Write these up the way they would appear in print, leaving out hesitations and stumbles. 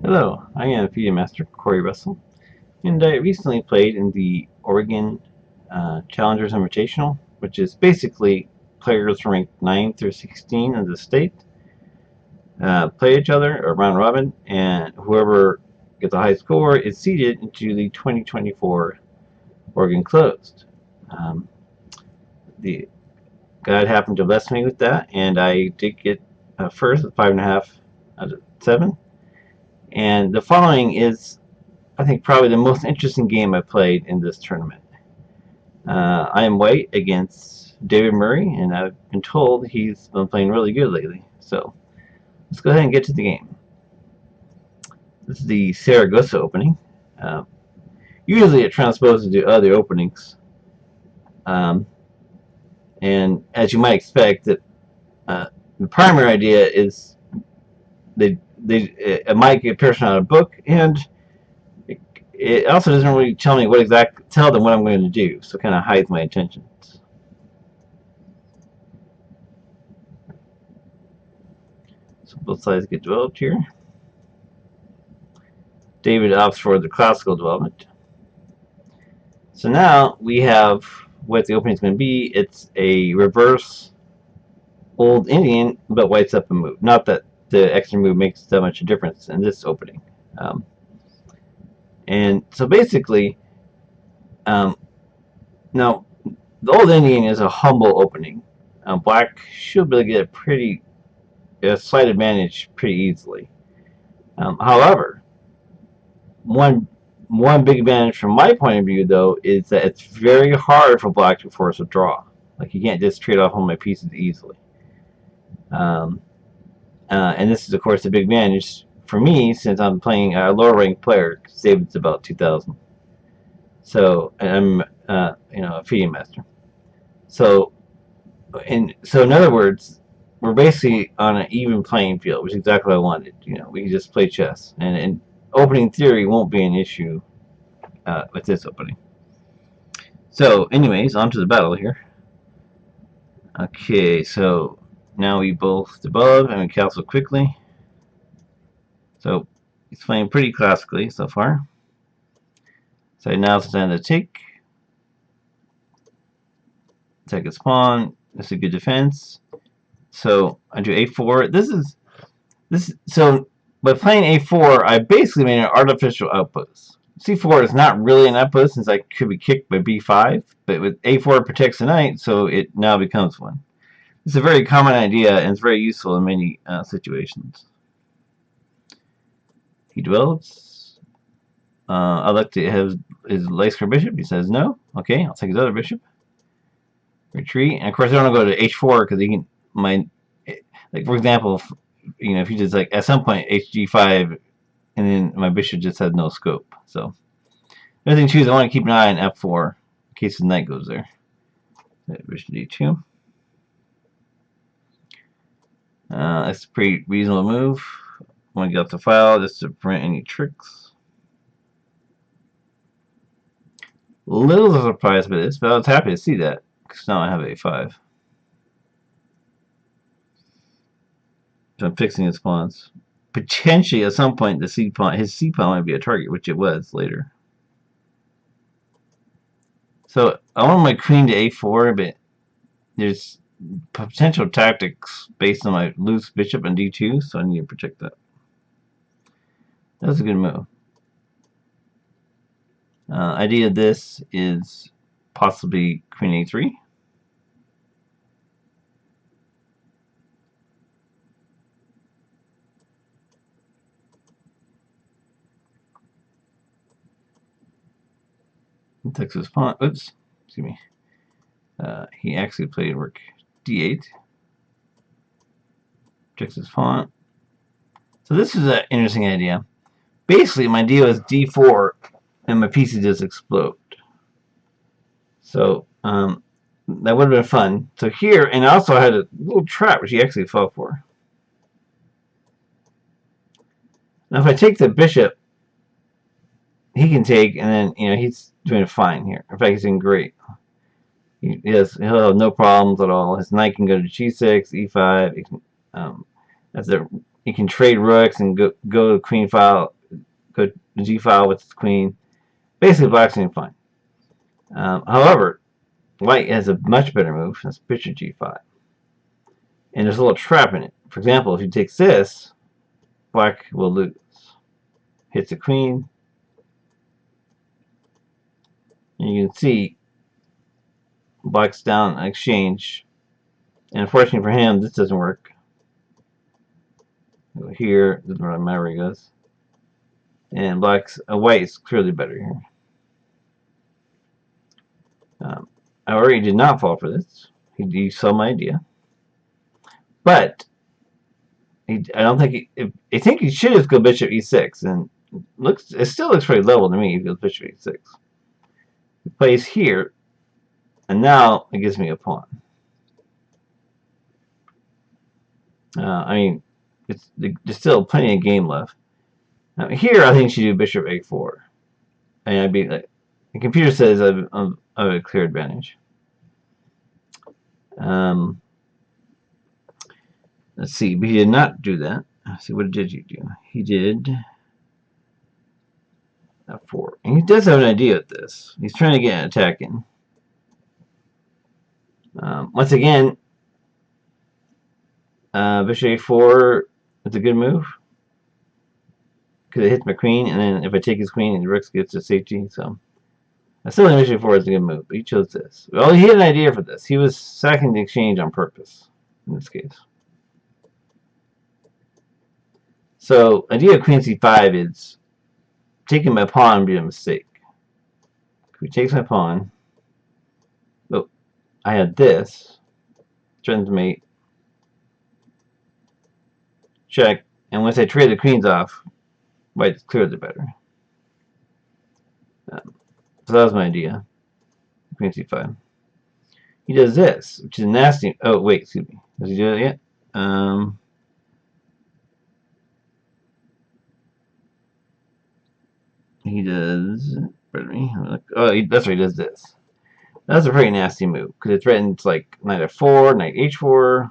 Hello, I am FIDE Master Corey Russell, and I recently played in the Oregon Challengers Invitational, which is basically players ranked 9 through 16 in the state play each other, a round robin, and whoever gets a high score is seeded into the 2024 Oregon Closed. Um, the God happened to bless me with that, and I did get first with 5.5 out of 7. And the following is, I think, probably the most interesting game I played in this tournament. I am white against David Murray, and I've been told he's been playing really good lately. So let's go ahead and get to the game. This is the Saragossa opening. Uh, Usually it transposes to other openings, um, and as you might expect, that the primary idea is it might get a person out of a book, and it also doesn't really tell me tell them what I'm going to do, so it kind of hides my intentions. So both sides get developed here. David opts for the classical development. So now we have what the opening is going to be. It's a reverse Old Indian, but white's up a move. Not that the extra move makes that much a difference in this opening. And so basically, now the Old Indian is a humble opening. Black should be able to get a slight advantage pretty easily. However, one big advantage from my point of view, though, is that it's very hard for black to force a draw. Like, you can't just trade off all my pieces easily. And this is, of course, a big advantage for me since I'm playing a lower ranked player. David's about 2,000. So, and I'm, a FIDE master. So, in other words, we're basically on an even playing field, which is exactly what I wanted. We can just play chess, and opening theory won't be an issue with this opening. So, anyways, on to the battle here. Okay, so now we both develop and we castle quickly. So he's playing pretty classically so far. So now it's time to take a spawn. This is a good defense. So I do a4. So by playing a4, I basically made an artificial outpost. c4 is not really an outpost since I could be kicked by b5, but with a4 protects the knight, so it now becomes one. It's a very common idea and it's very useful in many situations. He develops. I'd like to have his light square bishop. He says no. Okay, I'll take his other bishop. Retreat, and of course I don't want to go to h4 because he can like, for example, if he just like at some point hg5, and then my bishop just has no scope. So another thing too is I want to keep an eye on f4 in case the knight goes there. Bishop d2. That's a pretty reasonable move. I want to get off the file just to prevent any tricks. A little surprised by this, but I was happy to see that because now I have a5. So I'm fixing his pawns. Potentially, at some point, his c pawn might be a target, which it was later. So I want my queen to a4, but there's potential tactics based on my loose bishop and d2, so I need to protect that. That's a good move. Idea of this is possibly queen a3. Takes his pawn. Oops, excuse me. He actually played rook d8. Checks his pawn. So this is an interesting idea. Basically, my idea was d4, and my pieces just explode. So that would have been fun. So here, and I also had a little trap which he actually fell for. Now if I take the bishop, he can take, and then he's doing fine here. In fact, he's doing great. He'll have no problems at all. His knight can go to g6, e5. He can trade rooks and go to queen file the G file with the queen. Basically, black's doing fine. However, white has a much better move. That's bishop G5. And there's a little trap in it. For example, if he takes this, black will lose. Hits the queen. And you can see black's down an exchange. And unfortunately for him, this doesn't work. Go here, doesn't really matter where he goes. And white is clearly better here. However, he did not fall for this. He saw my idea. But I don't think I think he should just go bishop e6, and it still looks pretty level to me if he goes bishop e6. He plays here, and now it gives me a pawn. I mean, there's still plenty of game left. Now, here, I think you should do bishop a4, and I'd be like, the computer says I have a clear advantage. Let's see, but he did not do that. Let's see, what did he do? He did f4. And he does have an idea with this. He's trying to get an attack in. Once again, bishop a4 is a good move. Because it hits my queen, and then if I take his queen, the rook gets to safety. So I still think bishop a4 is a good move, but he chose this. Well, he had an idea for this. He was sacking the exchange on purpose in this case. So, idea of queen c5 is taking my pawn would be a mistake. If he takes my pawn, oh, I had this, threatens mate, check, and once I trade the queens off, white's clearly better. So that was my idea. Queen c5. He does this, which is nasty. Oh, wait, excuse me. Does he do it yet? He does, pardon me. Oh, that's right, he does this. That's a pretty nasty move because it threatens like knight f4, knight h4.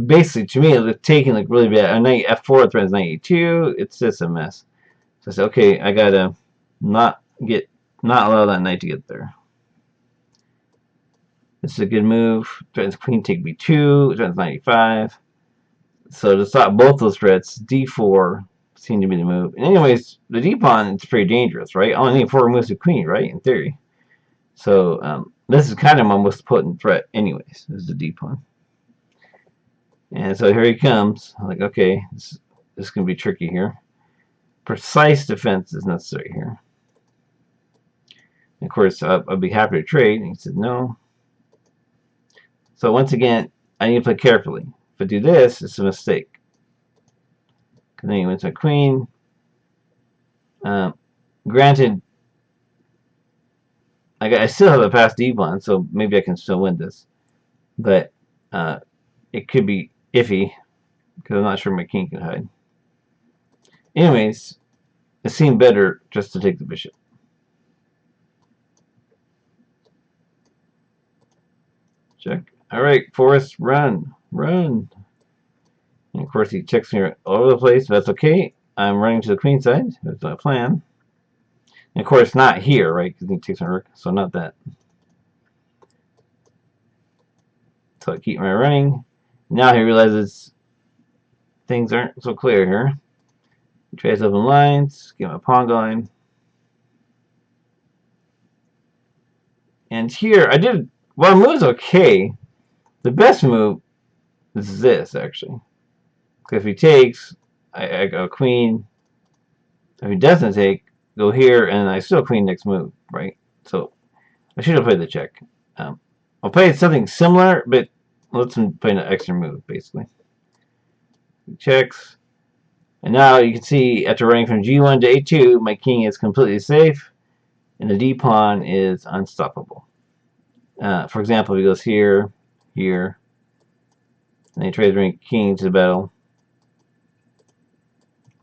Basically, to me, it's taking like really bad. A knight f4 threatens knight e2. It's just a mess. So I said, okay, I gotta not allow that knight to get there. This is a good move. Threatens queen take b2. Threatens knight e5. So to stop both those threats, d4 seemed to be the move. And anyways, the d pawn is pretty dangerous, right? I only need 4 moves to queen, right? In theory. So this is kind of my most potent threat, anyways. This is the d pawn. And so here he comes. I'm like, okay, this is going to be tricky here. Precise defense is necessary here. And of course, I'd be happy to trade. And he said no. So once again, I need to play carefully. If I do this, it's a mistake. Because then he wins my queen. Granted, I still have a fast d pawn, so maybe I can still win this. But it could be iffy, because I'm not sure my king can hide. Anyways, it seemed better just to take the bishop. Check. Alright, Forrest, run. Run. And of course he checks me all over the place, but that's okay. I'm running to the queen side. That's my plan. And of course not here, right? Because he takes my rook, so not that. So I keep my running. Now he realizes things aren't so clear here. He tries open lines, get my pawn going. And here I did, well, the move's okay. The best move is this, actually. Because if he takes, I go queen. If he doesn't take, go here, and I still queen next move, right? So I should have played the check. I'll play something similar, but let's play an extra move, basically. He checks. And now you can see, after running from g1 to a2, my king is completely safe, and the d pawn is unstoppable. For example, if he goes here, here, and he tries to bring king to the battle.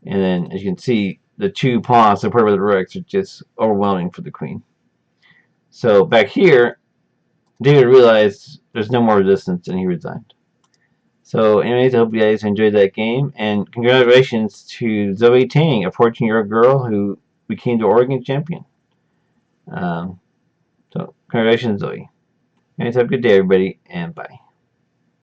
And then, as you can see, the 2 pawns supported by the rooks are just overwhelming for the queen. So back here, David realized there's no more resistance, and he resigned. So anyways, I hope you guys enjoyed that game, and congratulations to Zoe Tang, a 14-year-old girl who became the Oregon champion. So congratulations, Zoe. Anyways, have a good day, everybody, and bye.